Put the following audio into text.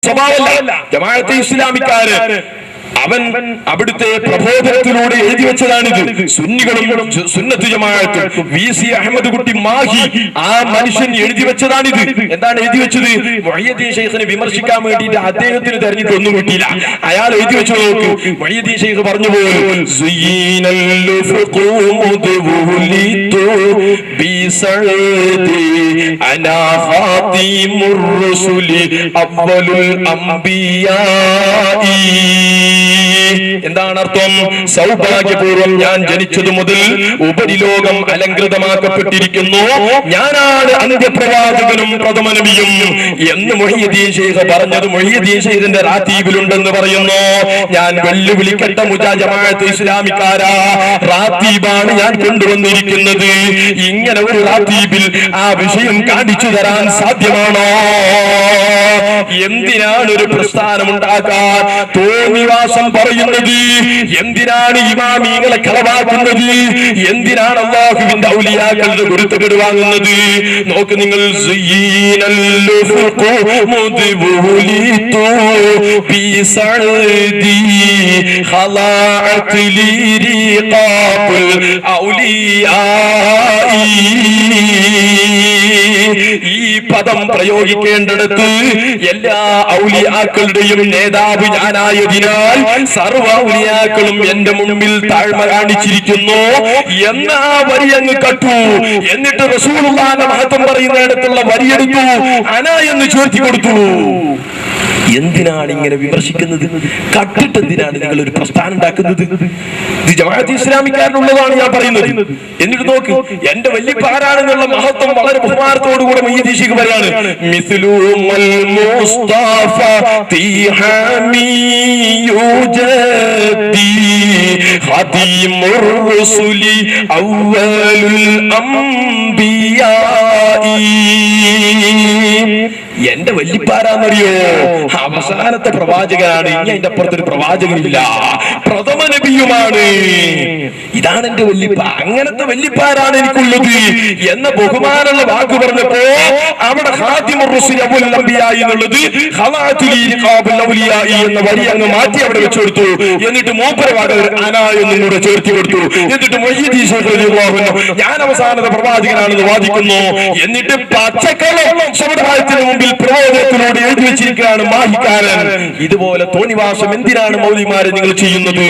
സ്വഭാവമല്ല. ജമാഅത്തെ ഇസ്ലാമിക്കാര് അവൻ അവിടുത്തെ പ്രബോധനത്തിലൂടെ എഴുതി വെച്ചതാണിത്. സുന്നികളും സുന്നത്ത് ജമാഅത്തും VC അഹമ്മദ് കുട്ടി മാഹി ആ മനുഷ്യൻ എഴുതി വെച്ചതാണിത്. എന്താണ് എഴുതി വെച്ചത്? മുഹയ്യദ്ദീൻ ശൈഖിനെ വിമർശിക്കാൻ വേണ്ടിയിട്ട് അദ്ദേഹത്തിന് തെരഞ്ഞിട്ട് ഒന്നും കിട്ടിയില്ല. അയാൾ എഴുതി വെച്ചു നോക്കൂ. മുഹയ്യദ്ദീൻ ശൈഖ് പറഞ്ഞു പോലും എന്താണ് അർത്ഥം? സൗഭാഗ്യപൂർവ്വം ഞാൻ ജനിച്ചതു മുതൽ ഉപരിലോകം അലങ്കൃതമാക്കപ്പെട്ടിരിക്കുന്നു, ഞാനാണ് അന്ത്യപ്രവാചകനും പ്രഥമ നബിയും എന്ന് മുഹയ്യിദ്ദീൻ ശൈഖ് പറഞ്ഞത് മുഹയ്യിദ്ദീൻ ശൈഖിന്റെ റാത്തീബിലുണ്ടെന്ന് പറയുന്നു. ഞാൻ വെല്ലുവിളിക്കട്ട ജമാഅത്തെ ഇസ്ലാമിക്കാരാ, റാത്തീബാണ് ഞാൻ കൊണ്ടുവന്നിരിക്കുന്നത്. ഇങ്ങനെ ഒരു റാത്തീബിൽ ആ വിഷയം കാണിച്ചു തരാൻ സാധ്യമാണോ? എന്തിനാണ് ഒരു പ്രസ്ഥാനം ഉണ്ടാക്കാൻ തോന്നിവാസം പറയുന്നത്? എന്തിനാണ് ഇമാമിങ്ങളെ കളവാക്കുന്നത്? എന്തിനാണ് അല്ലാഹുവിന്റെ ഔലിയാക്കളുടെ ഗുരുത്തക്കേട് വാങ്ങുന്നത്? നോക്ക് നിങ്ങൾ, ഈ പദം പ്രയോഗിക്കേണ്ടിടത്ത് എല്ലാ ഔലിയാക്കളുടെയും നേതാവ് ഞാനായതിനാൽ സർവ ഔലിയാക്കളും എന്റെ മുമ്പിൽ താഴ്മ കാണിച്ചിരിക്കുന്നു എന്ന ആ വരി അങ്ങ് കട്ടു. എന്നിട്ട് റസൂലുള്ളാഹിന്റെ മഹത്വം പറയുന്നിടത്തുള്ള വരിയെടുത്തു, അന എന്ന് ചോദിച്ചു കൊടുത്തു. എന്തിനാണ് ഇങ്ങനെ വിമർശിക്കുന്നത്? കട്ടിട്ട് എന്തിനാണ് നിങ്ങൾ ഒരു പ്രസ്ഥാനം ഉണ്ടാക്കുന്നത്? ഇത് ജമാഅത്തെ ഇസ്ലാമിക്കാരനുള്ളതാണ് ഞാൻ പറയുന്നത്. എന്നിട്ട് നോക്ക്, എന്റെ വല്യപ്പ ആരാണെന്നുള്ള മഹത്വം വളരെ ബഹുമാനത്തോടുകൂടെ മുഹയ്യിദ്ദീൻ ശൈഖ് പറയാണ്. മിസ്ലുൽ മുസ്തഫ തിഹാമി യുജദി ഖദീമുർ റസൂലി അവ്വലുൽ അംബിയാഇ. എന്റെ വല്യപ്പാരാന്നറിയോ? അവസാനത്തെ പ്രവാചകനാണ്. ഇനി അതിന്റെ അപ്പുറത്തൊരു പ്രവാചകനില്ല. പ്രഥമ നബിയുമാണ്. ഇതാണ് എന്റെ വല്യപ്പ. അങ്ങനത്തെ വല്യപ്പാരാണ് എനിക്കുള്ളത് എന്ന ബഹുമാനുള്ള വാക്ക് പറഞ്ഞപ്പോ അവിടെ ഖാതിമുർ റസൂൽ അവ്വലുൽ അംബിയാഇ എന്നുള്ളത് ഖവാതുൽ ഇഖാബുൽ ഔലിയാഇ എന്ന വരി അങ്ങ് മാറ്റി അവിടെ വെച്ചു കൊടുത്തു. എന്നിട്ട് മൂപ്പരവാദ അന എന്നിവിടെ ചേർത്തി കൊടുത്തു. എന്നിട്ട് മുഹയ്യിദ്ദീൻ ശൈഖ് റളിയല്ലാഹു അൻഹു ഞാൻ അവസാനത്തെ പ്രവാചകനാണെന്ന് വാദിക്കുന്നു. എന്നിട്ട് പച്ചക്കള്ളം സമുദായത്തിന് മുമ്പിൽ പ്രബോധനത്തിലൂടെ എഴുതി വെച്ചിരിക്കുകയാണ് മാഹിക്കാരൻ. ഇതുപോലെ തോന്നിവാസം എന്തിനാണ് മൗലിമാരെ നിങ്ങൾ ചെയ്യുന്നത്?